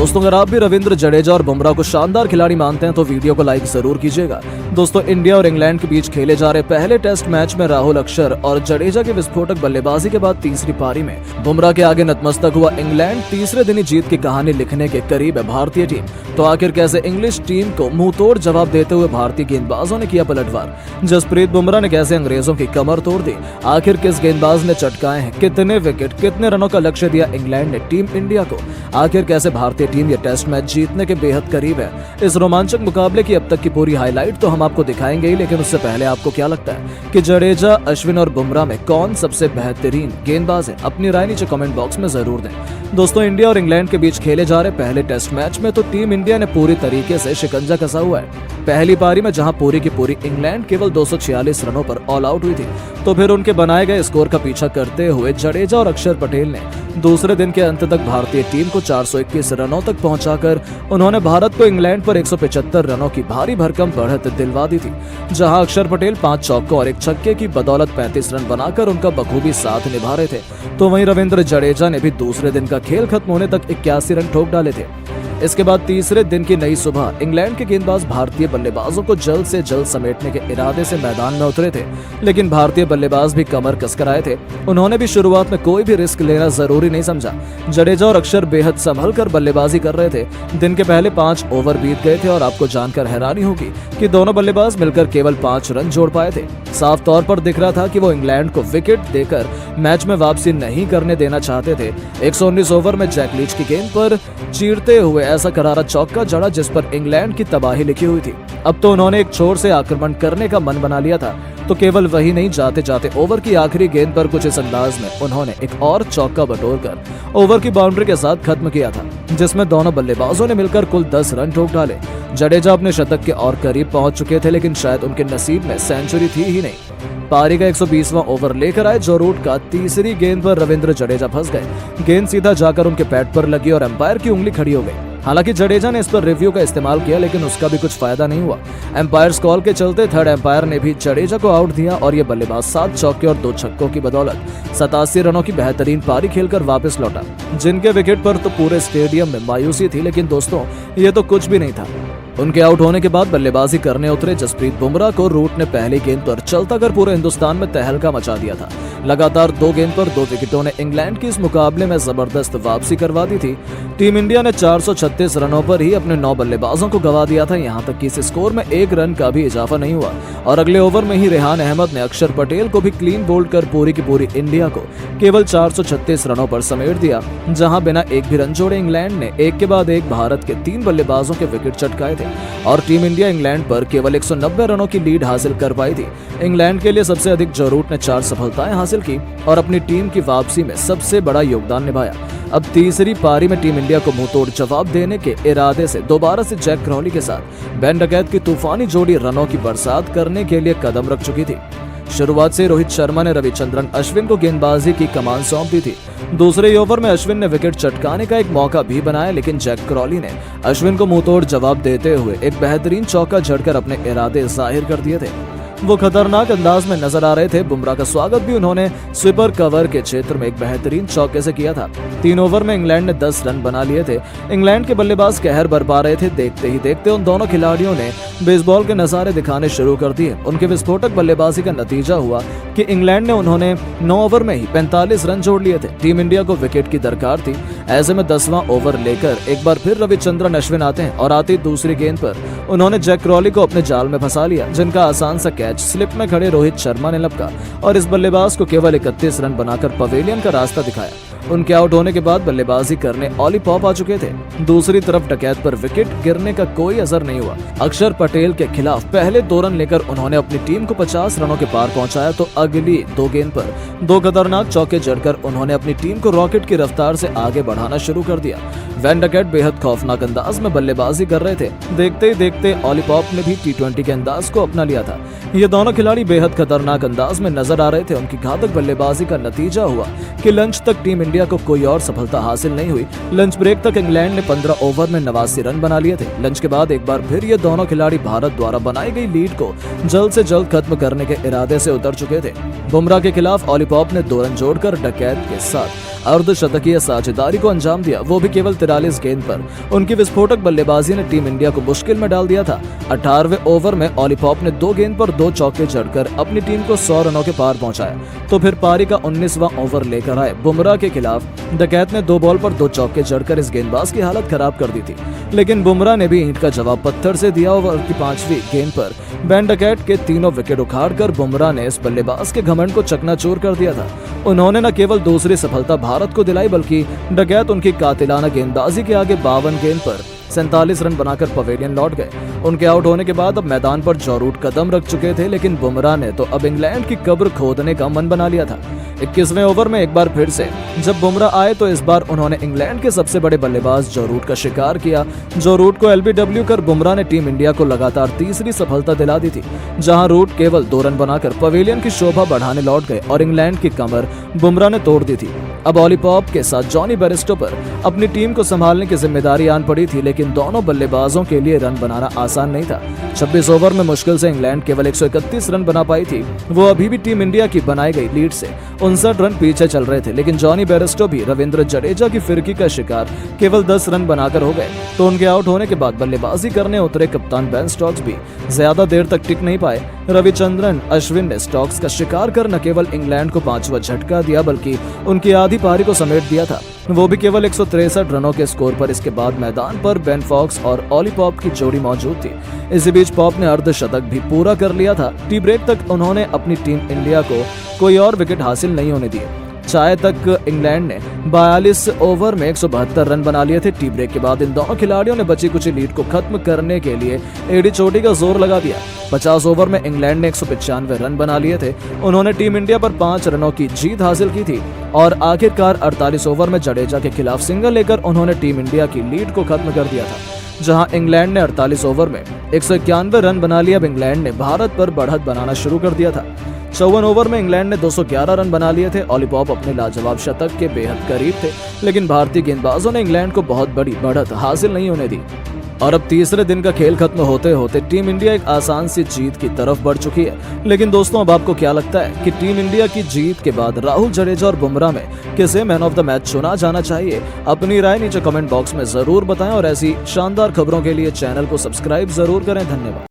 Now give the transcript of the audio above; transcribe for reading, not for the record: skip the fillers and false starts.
दोस्तों अगर आप भी रविंद्र जडेजा और बुमराह को शानदार खिलाड़ी मानते हैं तो वीडियो को लाइक जरूर कीजिएगा। दोस्तों इंडिया और इंग्लैंड के बीच खेले जा रहे पहले टेस्ट मैच में राहुल अक्षर और जडेजा की विस्फोटक बल्लेबाजी के बाद तीसरी पारी में बुमराह के आगे नतमस्तक हुआ इंग्लैंड तीसरे दिन ही जीत की कहानी लिखने के करीब है भारतीय टीम। तो आखिर कैसे इंग्लिश टीम को मुंहतोड़ जवाब देते हुए भारतीय गेंदबाजों ने किया पलटवार, जसप्रीत बुमराह ने कैसे अंग्रेजों की कमर तोड़ दी, आखिर किस गेंदबाज ने चटकाए हैं कितने विकेट, कितने रनों का लक्ष्य दिया इंग्लैंड ने टीम इंडिया को, आखिर कैसे भारतीय टीम ये टेस्ट मैच जीतने के बेहद करीब है। इस रोमांचक मुकाबले की अब तक की पूरी हाईलाइट तो हम आपको दिखाएंगे ही, लेकिन उससे पहले आपको क्या लगता है कि जडेजा, अश्विन और बुमराह में कौन सबसे बेहतरीन गेंदबाज है? अपनी राय नीचे कमेंट बॉक्स में जरूर दें। दोस्तों इंडिया और इंग्लैंड के बीच खेले जा रहे पहले टेस्ट मैच में तो टीम इंडिया ने पूरी तरीके से शिकंजा कसा हुआ है। पहली पारी में जहां पूरी की पूरी इंग्लैंड केवल 246 रनों पर ऑल आउट हुई थी, तो फिर उनके बनाए गए स्कोर का पीछा करते हुए जडेजा और अक्षर पटेल ने दूसरे दिन के अंत तक भारतीय टीम को 421 रनों तक पहुंचाकर उन्होंने भारत को इंग्लैंड पर 175 रनों की भारी भरकम बढ़त दिलवा दी थी। जहां अक्षर पटेल 5 चौकों और 1 छक्के की बदौलत 35 रन बनाकर उनका बखूबी साथ निभा रहे थे, तो वहीं रविंद्र जडेजा ने भी दूसरे दिन का खेल खत्म होने तक 81 रन ठोक डाले थे। इसके बाद तीसरे दिन की नई सुबह इंग्लैंड के गेंदबाज भारतीय बल्लेबाजों को जल्द से जल्द समेटने के इरादे से मैदान में उतरे थे, लेकिन भारतीय बल्लेबाज भी कमर कसकर आए थे। उन्होंने भी शुरुआत में कोई भी रिस्क लेना जरूरी नहीं समझा। जडेजा और अक्षर बेहद संभल कर बल्लेबाजी कर रहे थे। दिन के पहले 5 ओवर बीत गए थे और आपको जानकर हैरानी होगी कि दोनों बल्लेबाज मिलकर केवल 5 रन जोड़ पाए थे। साफ तौर पर दिख रहा था कि वो इंग्लैंड को विकेट देकर मैच में वापसी नहीं करने देना चाहते थे। 119 ओवर में जैक लीच की गेंद पर चीरते हुए ऐसा करारा चौका जड़ा जिस पर इंग्लैंड की तबाही लिखी हुई थी। अब तो उन्होंने एक छोर से आक्रमण करने का मन बना लिया था, तो केवल वही नहीं, जाते जाते ओवर की आखिरी गेंद पर कुछ इस अंदाज में उन्होंने एक और चौका बटोरकर ओवर की बाउंड्री के साथ खत्म किया था, जिसमें दोनों बल्लेबाजों ने मिलकर कुल 10 रन ठोक डाले। जडेजा अपने शतक के और करीब पहुंच चुके थे, लेकिन शायद उनके नसीब में सेंचुरी थी ही नहीं। पारी का 120वां ओवर लेकर आए जो रूट का तीसरी गेंद पर रविंद्र जडेजा फंस गए। गेंद सीधा जाकर उनके पैड पर लगी और एम्पायर की उंगली खड़ी हो गई। हालांकि जडेजा ने इस पर रिव्यू का इस्तेमाल किया, लेकिन उसका भी कुछ फायदा नहीं हुआ। एम्पायर्स कॉल के चलते थर्ड एम्पायर ने भी जडेजा को आउट दिया और ये बल्लेबाज 7 चौके और 2 छक्कों की बदौलत 87 रनों की बेहतरीन पारी खेलकर वापस लौटा, जिनके विकेट पर तो पूरे स्टेडियम में मायूसी थी। लेकिन दोस्तों ये तो कुछ भी नहीं था। उनके आउट होने के बाद बल्लेबाजी करने उतरे जसप्रीत बुमराह को रूट ने पहली गेंद पर चलता कर पूरे हिंदुस्तान में तहलका मचा दिया था। लगातार 2 गेंद पर 2 विकेटों ने इंग्लैंड की इस मुकाबले में जबरदस्त वापसी करवा दी थी। टीम इंडिया ने 436 रनों पर ही अपने 9 बल्लेबाजों को गवा दिया था। यहां तक कि इस स्कोर में 1 रन का भी इजाफा नहीं हुआ और अगले ओवर में ही रेहान अहमद ने अक्षर पटेल को भी क्लीन बोल्ड कर पूरी की पूरी इंडिया को केवल 436 रनों पर समेट दिया। जहां बिना एक भी रन जोड़े इंग्लैंड ने एक के बाद एक भारत के 3 बल्लेबाजों के विकेट चटकाए थे और टीम इंडिया इंग्लैंड पर केवल 190 रनों की लीड हासिल कर पाई थी। इंग्लैंड के लिए सबसे अधिक जो रूट ने 4 सफलताएं हासिल की और अपनी टीम की वापसी में सबसे बड़ा योगदान निभाया। अब तीसरी पारी में टीम इंडिया को मुंहतोड़ जवाब देने के इरादे से दोबारा से जैक क्रॉली के साथ बेन डकैत की तूफानी जोड़ी रनों की बरसात करने के लिए कदम रख चुकी थी। शुरुआत से रोहित शर्मा ने रविचंद्रन अश्विन को गेंदबाजी की कमान सौंप दी थी। दूसरे ओवर में अश्विन ने विकेट चटकाने का एक मौका भी बनाया, लेकिन जैक क्रॉली ने अश्विन को मुंहतोड़ जवाब देते हुए एक बेहतरीन चौका जड़कर अपने इरादे जाहिर कर दिए थे। वो खतरनाक अंदाज में नजर आ रहे थे। बुमराह का स्वागत भी उन्होंने स्वीपर कवर के क्षेत्र में एक बेहतरीन चौके से किया था। 3 ओवर में इंग्लैंड ने 10 रन बना लिए थे। इंग्लैंड के बल्लेबाज कहर बरपा रहे थे। देखते ही देखते उन दोनों खिलाड़ियों ने बेसबॉल के नजारे दिखाने शुरू कर दिए। उनके विस्फोटक बल्लेबाजी का नतीजा हुआ कि इंग्लैंड ने उन्होंने 9 ओवर में ही 45 रन जोड़ लिए थे। टीम इंडिया को विकेट की दरकार थी। ऐसे में 10वां ओवर लेकर एक बार फिर रविचंद्रन अश्विन आते हैं और आती दूसरी गेंद पर उन्होंने जैक क्रॉली को अपने जाल में फंसा लिया, जिनका आसान सा कैच स्लिप में खड़े रोहित शर्मा ने लपका और इस बल्लेबाज को केवल 31 रन बनाकर पवेलियन का रास्ता दिखाया। उनके आउट होने के बाद बल्लेबाजी करने ऑली पॉप आ चुके थे। दूसरी तरफ डकैत पर विकेट गिरने का कोई असर नहीं हुआ। अक्षर पटेल के खिलाफ पहले 2 रन लेकर उन्होंने अपनी टीम को 50 रनों के पार पहुंचाया, तो अगली 2 गेंद पर 2 खतरनाक चौके जड़कर उन्होंने अपनी टीम को रॉकेट की रफ्तार से आगे बढ़ाना शुरू कर दिया। वैन डकैट बेहद खौफनाक अंदाज में बल्लेबाजी कर रहे थे। देखते ही देखते ऑली पॉप ने भी T20 के अंदाज को अपना लिया था। ये दोनों खिलाड़ी बेहद खतरनाक अंदाज में नजर आ रहे थे। उनकी घातक बल्लेबाजी का नतीजा हुआ कि लंच तक टीम इंडिया को कोई और सफलता हासिल नहीं हुई। लंच ब्रेक तक इंग्लैंड ने 15 ओवर में 89 रन बना लिए थे। लंच के बाद एक बार फिर ये दोनों खिलाड़ी भारत द्वारा बनाई गई लीड को जल्द से जल्द खत्म करने के इरादे से उतर चुके थे। बुमराह के खिलाफ ऑली पॉप ने 2 रन जोड़कर डकैत के साथ अर्धशतकीय साझेदारी को अंजाम दिया, वो भी केवल 41 गेंद पर उनकी विस्फोटक बल्लेबाजी ने टीम इंडिया को मुश्किल में डाल दिया था। 18वें ओवर में ऑली पॉप ने 2 गेंद पर 2 चौके जड़कर अपनी टीम को 100 रनों के पार पहुंचाया। तो फिर पारी का 19वां ओवर लेकर आए बुमराह के खिलाफ डकैत ने 2 बॉल पर 2 चौके जड़कर इस गेंदबाज की हालत खराब कर दी थी, लेकिन बुमराह ने भी ईंट का जवाब पत्थर से दिया। ओवर की 5वीं गेंद पर बेन डकैत के तीनों विकेट उखाड़कर बुमराह ने इस बल्लेबाज के घमंड को चकनाचूर कर दिया था। उन्होंने न केवल दूसरी सफलता भारत को दिलाई, बल्कि डकैत उनकी कातिलाना गेंदबाजी के आगे 52 गेंद पर 47 रन बनाकर पवेलियन लौट गए। उनके आउट होने के बाद अब मैदान पर जॉ रूट कदम रख चुके थे, लेकिन बुमराह ने तो अब इंग्लैंड की कब्र खोदने का मन बना लिया था। 21वें ओवर में एक बार फिर से जब बुमराह आए तो इस बार उन्होंने इंग्लैंड के सबसे बड़े बल्लेबाज जॉ रूट का शिकार किया। जॉ रूट को एलबीडब्ल्यू कर बुमराह ने टीम इंडिया को लगातार तीसरी सफलता दिला दी थी, जहां रूट केवल 2 रन बनाकर पवेलियन की शोभा बढ़ाने लौट गए और इंग्लैंड की कमर बुमराह ने तोड़ दी थी। अब ऑली पॉप के साथ जॉनी बेयरस्टो पर अपनी टीम को संभालने की जिम्मेदारी आन पड़ी थी, लेकिन दोनों बल्लेबाजों के लिए रन बनाना आसान नहीं था। 26 ओवर में मुश्किल से इंग्लैंड केवल 131 रन बना पाई थी। वो अभी भी टीम इंडिया की बनाई गई लीड से 59 रन पीछे चल रहे थे, लेकिन जॉनी बेयरस्टो भी रविंद्र जडेजा की फिरकी का शिकार केवल 10 रन बनाकर हो गए। तो उनके आउट होने के बाद बल्लेबाजी करने उतरे कप्तान बेन स्टोक्स भी ज्यादा देर तक टिक नहीं पाए। रविचंद्रन अश्विन ने स्टोक्स का शिकार कर न केवल इंग्लैंड को 5वां झटका दिया, बल्कि उनकी आधी पारी को समेट दिया था, वो भी केवल 163 रनों के स्कोर पर। इसके बाद मैदान पर बेन फॉक्स और ऑली पॉप की जोड़ी मौजूद थी। इसी बीच पॉप ने अर्धशतक भी पूरा कर लिया था। टी ब्रेक तक उन्होंने अपनी टीम इंडिया को कोई और विकेट हासिल नहीं होने दिए। चाय तक इंग्लैंड ने 42 ओवर में 172 रन बना लिए थे। टी ब्रेक के बाद इन दोनों खिलाड़ियों ने बची कुछ लीड को खत्म करने के लिए एडी चोटी का जोर लगा दिया। 50 ओवर में इंग्लैंड ने 195 रन बना लिए थे। उन्होंने टीम इंडिया पर 5 रनों की जीत हासिल की थी और आखिरकार 48 ओवर में जडेजा के खिलाफ सिंगल लेकर उन्होंने टीम इंडिया की लीड को खत्म कर दिया था, जहां इंग्लैंड ने 48 ओवर में 191 रन बना लिए। अब इंग्लैंड ने भारत पर बढ़त बनाना शुरू कर दिया था। 54 ओवर में इंग्लैंड ने 211 रन बना लिए थे। ऑली पॉप अपने लाजवाब शतक के बेहद करीब थे, लेकिन भारतीय गेंदबाजों ने इंग्लैंड को बहुत बड़ी बढ़त हासिल नहीं होने दी। और अब तीसरे दिन का खेल खत्म होते होते टीम इंडिया एक आसान सी जीत की तरफ बढ़ चुकी है। लेकिन दोस्तों, अब आपको क्या लगता है कि टीम इंडिया की जीत के बाद राहुल जडेजा और बुमराह में किसे मैन ऑफ द मैच चुना जाना चाहिए? अपनी राय नीचे कमेंट बॉक्स में जरूर बताएं और ऐसी शानदार खबरों के लिए चैनल को सब्सक्राइब जरूर करें। धन्यवाद।